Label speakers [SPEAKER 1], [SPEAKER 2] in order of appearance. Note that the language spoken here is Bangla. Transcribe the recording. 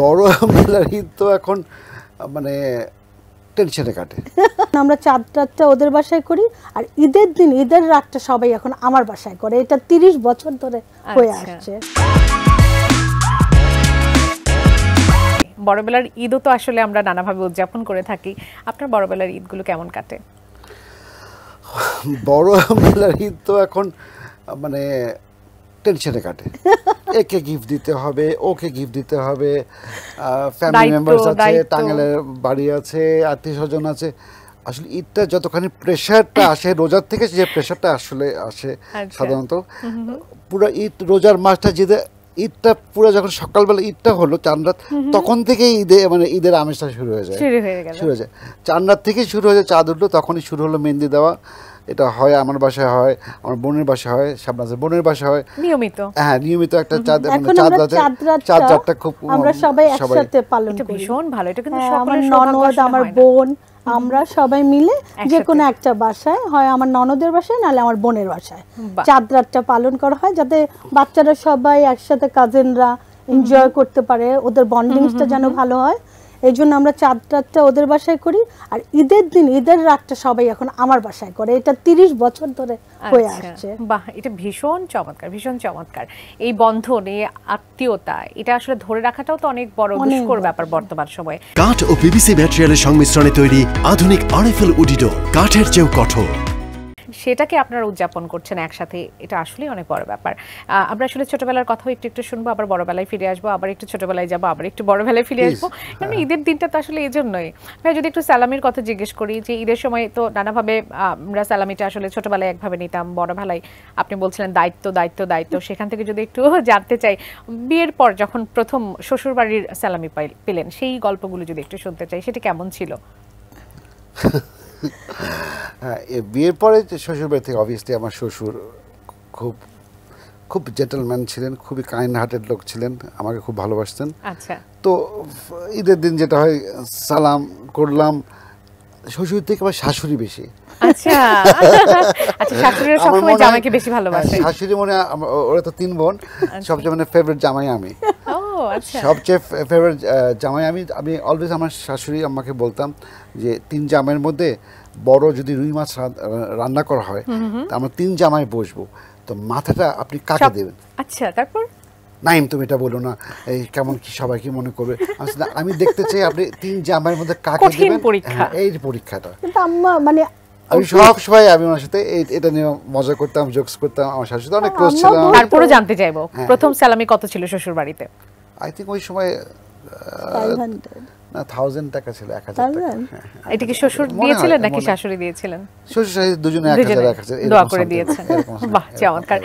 [SPEAKER 1] বড় মেলার ঈদ তো এখন মানে টেনশনে কাটে।
[SPEAKER 2] আমরা চাঁদ রাতটা ওদের বাসায় করি, আর ঈদের দিন ঈদের রাতটা সবাই এখন আমার বাসায় করে। এটা 30 বছর ধরে হয়ে আসছে।
[SPEAKER 3] বড়বেলার ঈদও তো আসলে আমরা নানাভাবে উদযাপন করে থাকি। আপনার বড়বেলার ঈদগুলো কেমন কাটে?
[SPEAKER 1] বড় মেলার ঈদ তো এখন মানে টেনশনে কাটে। একে গিফট দিতে হবে, ওকে গিফট দিতে হবে, ফ্যামিলি মেম্বার্স আছে, টাঙ্গাইলের বাড়ি আছে, আত্মীয় স্বজন আছে। আসলে ঈদটা যতখানি প্রেশারটা আসে রোজার থেকে, যে প্রেশারটা আসলে আসে সাধারণত পুরো ঈদ রোজার মাসটা ঈদটা পুরো যখন সকালবেলা ঈদটা হলো চাঁদ রাত, তখন থেকেই ঈদের আমেজটা শুরু হয়ে যায়। চাঁদ রাত থেকেই শুরু হয়ে যায়, চাঁদ উঠলো তখনই শুরু হলো মেহেন্দি দেওয়া। এটা হয় আমার বাসায় হয়, আমার বোনের বাসায় হয়, শাবনাজের বোনের বাসায় হয় নিয়মিত। হ্যাঁ, নিয়মিত একটা চাঁদ রাতটা খুব
[SPEAKER 2] আমরা সবাই একসাথে পালন করি।
[SPEAKER 3] ভীষণ ভালো। এটা কিন্তু
[SPEAKER 2] আমার ননদ, আমার বোন, আমরা সবাই মিলে যে কোনো একটা বাসায়, হয় আমার ননদের বাসায় নাহলে আমার বোনের বাসায় চাঁদ রাতটা পালন করা হয়, যাতে বাচ্চারা সবাই একসাথে, কাজিনরা এনজয় করতে পারে, ওদের বন্ডিংসটা যেন ভালো হয়। এই জন্য আমরা চাঁদ রাতটা ওদের বাসায় করি, আর ঈদের দিন ঈদের রাতটা সবাই এখন আমার বাসায় করে। এটা 30 বছর ধরে হয়ে আসছে।
[SPEAKER 3] বাহ, এটা ভীষণ চমৎকার, ভীষণ চমৎকার। এই বন্ধন, এই আত্মীয়তা, এটা আসলে ধরে রাখাটাও তো অনেক বড় দুষ্কর ব্যাপার বর্তমান সময়ে।
[SPEAKER 4] কাঠ ও পিভিসি ম্যাটেরিয়ালের সংমিশ্রণে তৈরি আধুনিক আরএফএল উডিডোর, কাঠের চেয়েও কঠোর।
[SPEAKER 3] সেটাকে আপনারা উদযাপন করছেন একসাথে, এটা আসলেই অনেক বড় ব্যাপার। আমরা আসলে ছোটবেলার কথাও একটু একটু শুনবো, আবার বড়বেলায় ফিরে আসবো, আবার একটু ছোটবেলায় যাবো, আবার একটু বড়বেলায় ফিরে আসবো। কারণ ঈদের দিনটা তো আসলে এই জন্যই। ভাই, যদি একটু সালামির কথা জিজ্ঞেস করি, যে ঈদের সময় তো নানাভাবে আমরা সালামিটা আসলে ছোটবেলায় একভাবে নিতাম, বড়বেলায় আপনি বলছিলেন দায়িত্ব দায়িত্ব দায়িত্ব, সেখান থেকে যদি একটু জানতে চাই, বিয়ের পর যখন প্রথম শ্বশুর বাড়ির সালামি পেলেন, সেই গল্পগুলো যদি একটু শুনতে চাই, সেটা কেমন ছিল?
[SPEAKER 1] হ্যাঁ, বিয়ের পরে শ্বশুরবাড়ি থেকে অবভিয়াসলি আমার শ্বশুর খুব জেন্টলম্যান ছিলেন, খুবই কাইন্ড হার্টেড লোক ছিলেন, আমাকে খুব ভালোবাসতেন।
[SPEAKER 3] আচ্ছা।
[SPEAKER 1] তো ঈদের দিন যেটা হয়, সালাম করলাম। শ্বশুর থেকে আমার শাশুড়ি বেশি।
[SPEAKER 3] আচ্ছা আচ্ছা, শাশুড়িরা সবসময় জামাইকে বেশি ভালোবাসে।
[SPEAKER 1] শাশুড়ি ওরা তো 3 বোন, সবচেয়ে ফেভারিট জামাই আমি। সবচেয়ে ফেভারিট জামাই আমি অলওয়েজ আমার শাশুড়ি আম্মাকে বলতাম যে 3 জামাইয়ের মধ্যে বড় যদি রুই মাছ রান্না করা হয়, তা আমরা 3 জামাই বসবো, তো মাথাটা আপনি কাকে দেবেন?
[SPEAKER 3] আচ্ছা, তারপর
[SPEAKER 1] নাইম তুমি এটা বলো না, এই কেমন কি সবাই কি মনে করবে। আমি দেখতে চাই আপনি 3 জামাইয়ের মধ্যে কাকে দেবেন, এই পরীক্ষাটা।
[SPEAKER 2] কিন্তু আম্মা মানে
[SPEAKER 1] আমি সবসময় আমি ওনার সাথে এটা নিয়ে মজা করতাম, জোকস করতাম। আমার শাশুড়ি অনেক ক্লোজ ছিলাম।
[SPEAKER 3] তারপরে জানতে চাইবো, প্রথম সালামি কত ছিল শ্বশুর বাড়িতে?
[SPEAKER 1] আই থিঙ্ক ওই সময় 1000 টাকা ছিল, 1000 টাকা।
[SPEAKER 3] এটা কি শ্বশুর দিয়েছিলেন নাকি শাশুড়ি দিয়েছিলেন?
[SPEAKER 1] শ্বশুর শাশুড়ি দুজনে 1000
[SPEAKER 3] দোয়া করে দিয়েছেন। বাহ, চমৎকার।